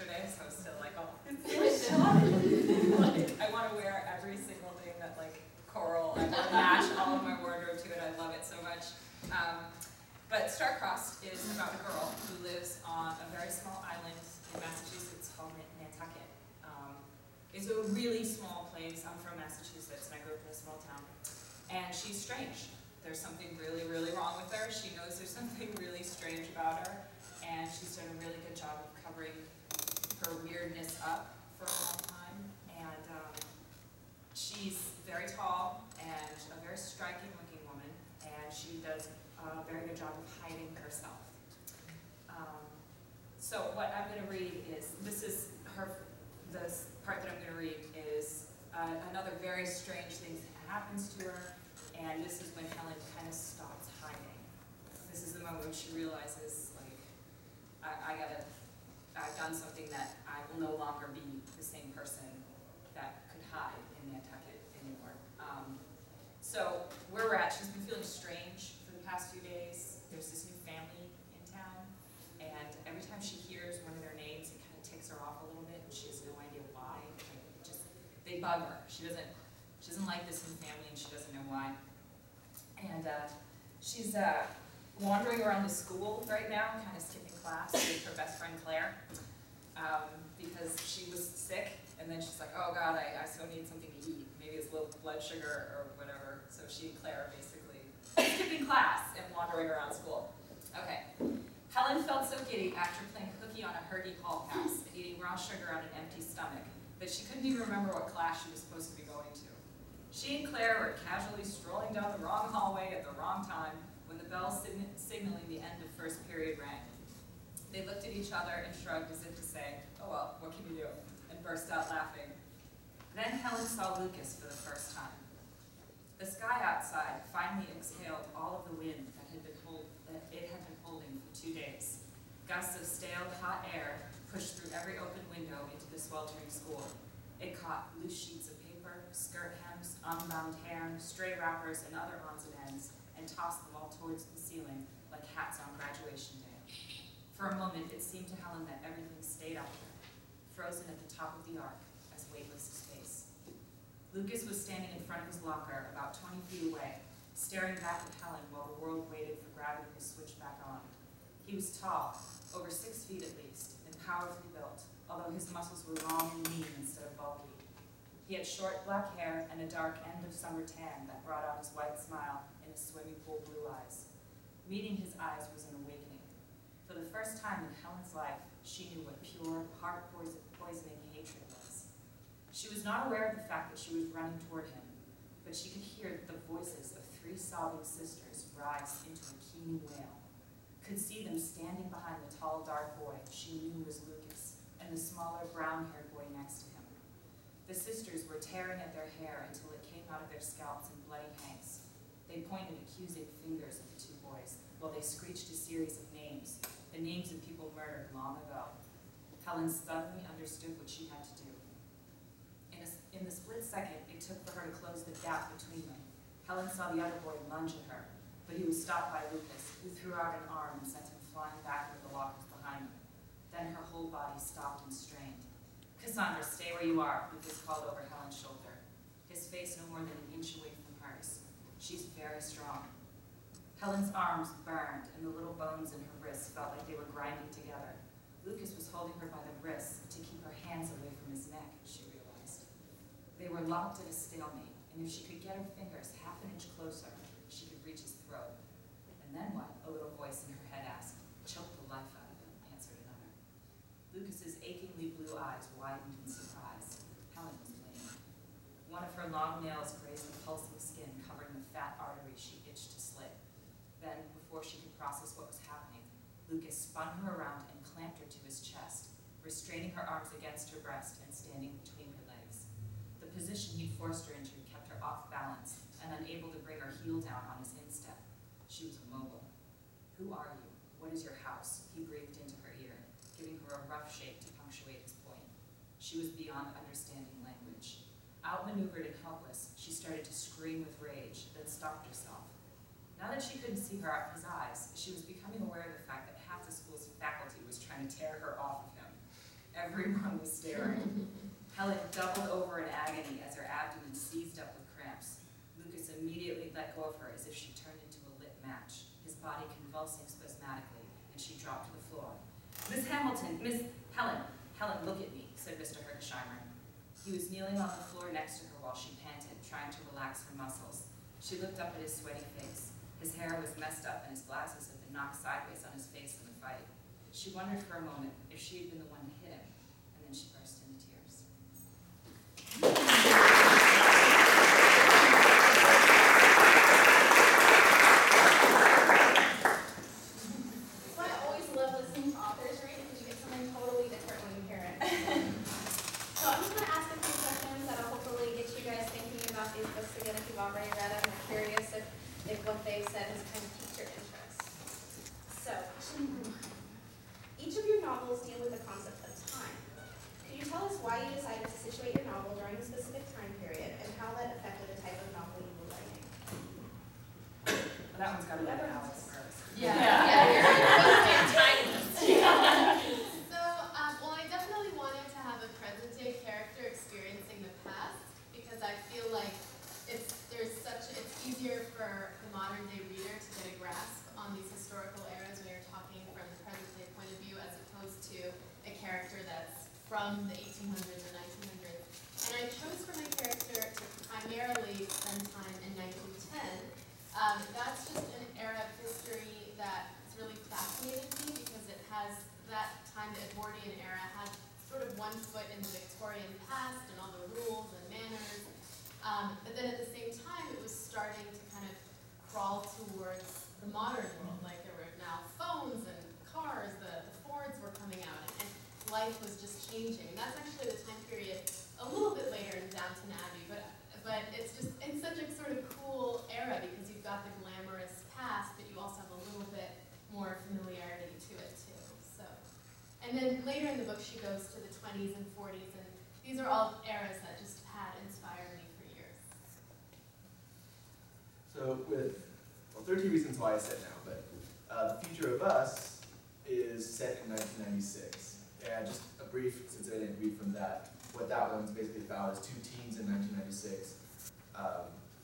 yesterday, so I'm still like, oh, it's so fun. Like, I want to wear every single thing that like coral. I want to match all of my wardrobe to it. I love it so much. But Star-Crossed is about a girl who lives on a very small island in Massachusetts called Nantucket. It's a really small place. I'm from Massachusetts, and I grew up in a small town. And she's strange. There's something really, really wrong with her. She knows there's something really strange about her, and she's done a really good job of covering her weirdness up for a long time. And she's very tall and a very striking-looking woman, and she does a very good job of hiding herself. So what I'm going to read is, this part that I'm going to read is another very strange thing that happens to her, and this is when Helen kind of stops hiding. This is the moment when she realizes, like, I've done something that I will no longer be the same person that could hide in Nantucket anymore. So where we're at, she's been feeling strange for the past few days. There's this new family in town, and every time she hears one of their names, it kind of ticks her off a little bit, and she has no idea why. They bug her. She doesn't like this new family, and she doesn't know why. And she's wandering around the school right now, kind of skipping class with her best friend Claire, because she was sick, and then she's like, oh God, I so need something to eat. Maybe it's low blood sugar or whatever. So she and Claire are basically skipping class and wandering around school. Okay. Helen felt so giddy after playing hooky on a Hergy Hall Pass and eating raw sugar on an empty stomach that she couldn't even remember what class she was supposed to be going to. She and Claire were casually strolling down the wrong hallway at the wrong time when the bell signaling the end of first period rang. They looked at each other and shrugged as if to say, oh well, what can you do? And burst out laughing. Then Helen saw Lucas for the first time. The sky outside finally exhaled all of the wind that it had been holding for 2 days. Gusts of stale, hot air pushed through every open window into the sweltering school. It caught loose sheets of paper, skirt hems, unbound hair, stray wrappers, and other odds and ends, and tossed them all towards the ceiling like hats on graduation day. For a moment, it seemed to Helen that everything stayed out there, frozen at the top of the arc, as weightless as space. Lucas was standing in front of his locker, about 20 feet away, staring back at Helen while the world waited for gravity to switch back on. He was tall, over 6 feet at least, and powerfully built, although his muscles were long and lean instead of bulky. He had short black hair and a dark end of summer tan that brought out his white smile and his swimming pool blue eyes. Meeting his eyes was an awakening. For the first time in Helen's life, she knew what pure, heart-poisoning hatred was. She was not aware of the fact that she was running toward him, but she could hear the voices of 3 sobbing sisters rise into a keen wail. Could see them standing behind the tall, dark boy she knew was Lucas, and the smaller, brown-haired boy next to him. The sisters were tearing at their hair until it came out of their scalps in bloody hanks. They pointed accusing fingers at the 2 boys, while they screeched a series of names, the names of people murdered long ago. Helen suddenly understood what she had to do. In the split second it took for her to close the gap between them, Helen saw the other boy lunge at her, but he was stopped by Lucas, who threw out an arm and sent him flying back into the lockers behind him. Then her whole body stopped and strained. Cassandra, stay where you are, Lucas called over Helen's shoulder, his face no more than an inch away from hers. She's very strong. Helen's arms burned, and the little bones in her wrists felt like they were grinding together. Lucas was holding her by the wrists to keep her hands away from his neck, she realized. They were locked at a stalemate, and if she could get her fingers half an inch closer, she could reach his throat. And then what? A little voice in her head asked. Choke the life out of him, answered another. Lucas's achingly blue eyes widened in surprise. Helen was winning. One of her long nails grazed the pulsing skin covering the fat artery she itched to slit. Then, before she could process what was happening, Lucas spun her around and clamped her to his chest, restraining her arms against her breast and standing between her legs. The position he'd forced her into kept her off balance and unable to bring her heel down on his instep. She was immobile. Who are you? What is your house? He breathed into her ear, giving her a rough shake to punctuate his point. She was beyond understanding language. Outmaneuvered and helpless, she started to scream with rage, then stopped herself. Now that she couldn't see his eyes, she was becoming aware of the fact that half the school's faculty was trying to tear her off of him. Everyone was staring. Helen doubled over in agony as her abdomen seized up with cramps. Lucas immediately let go of her as if she turned into a lit match, his body convulsing spasmodically, and she dropped to the floor. Miss Hamilton, Miss Helen, look at me, said Mr. Hergesheimer. He was kneeling on the floor next to her while she panted, trying to relax her muscles. She looked up at his sweaty face. His hair was messed up and his glasses had been knocked sideways on his face in the fight. She wondered for a moment if she had been the one to hit him, and then she burst into tears. I always love listening to authors read because you get something totally different when you hear it. So I'm just going to ask a few questions that will hopefully get you guys thinking about these books again if you've already read them. I'm curious if what they've said has kind of piqued your interest. So, question number 1. Each of your novels deal with the concept of time. Could you tell us why you decided to situate your novel during a specific time period and how that affected the type of novel you were writing? Well, that one's got to be Alex first. Yeah. Well, I definitely wanted to have a present-day character experiencing the past because I feel like it's easier for the modern-day reader to get a grasp on these historical eras when you're talking from the present-day point of view as opposed to a character that's from the 1800s or 1900s. And I chose for my character to primarily spend time in 1910. That's just an era of history that has really fascinated me because it has that time, the Edwardian era, had sort of one foot in the Victorian past and all the rules and manners. But then at the same time, it was starting to kind of crawl towards the modern world. Like there were now phones and cars, the Fords were coming out, and life was just changing. And that's actually the time period a little bit later in Downton Abbey, but it's just in such a sort of cool era because you've got the glamorous past, but you also have a little bit more familiarity to it too. So, and then later in the book, she goes to the 20s and 40s, and these are all eras that just had inspired me for years. So with 13 Reasons Why is set now, but The Future of Us is set in 1996. And just a brief, since I didn't read from that, what that one's basically about is two teens in 1996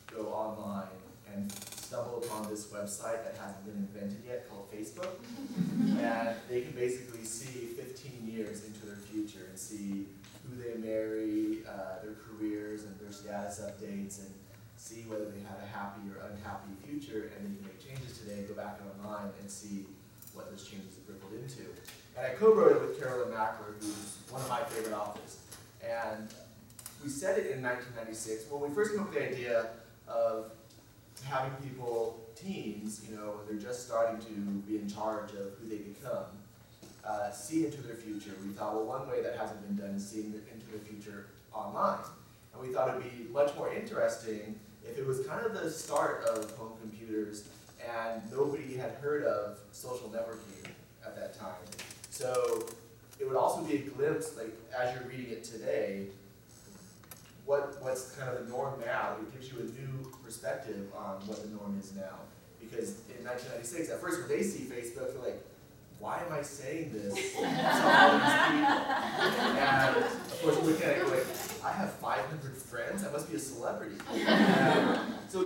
go online and stumble upon this website that hasn't been invented yet called Facebook. And they can basically see 15 years into their future and see who they marry, their careers and their status updates, and see whether they have a happy or unhappy future, and they can make changes today, go back online and see what those changes have rippled into. And I co-wrote it with Carolyn Mackler, who's one of my favorite authors. And we set it in 1996. When we first came up with the idea of having people, teens, when they're just starting to be in charge of who they become, see into their future, we thought, well, one way that hasn't been done is seeing into their future online. And we thought it would be much more interesting if it was kind of the start of home computers and nobody had heard of social networking at that time. So it would also be a glimpse, like as you're reading it today, what's kind of the norm now. It gives you a new perspective on what the norm is now. Because in 1996, at first when they see Facebook, they're like, why am I saying this to all these people? And of course, looking at it going, I have 500 friends, I must be a celebrity. And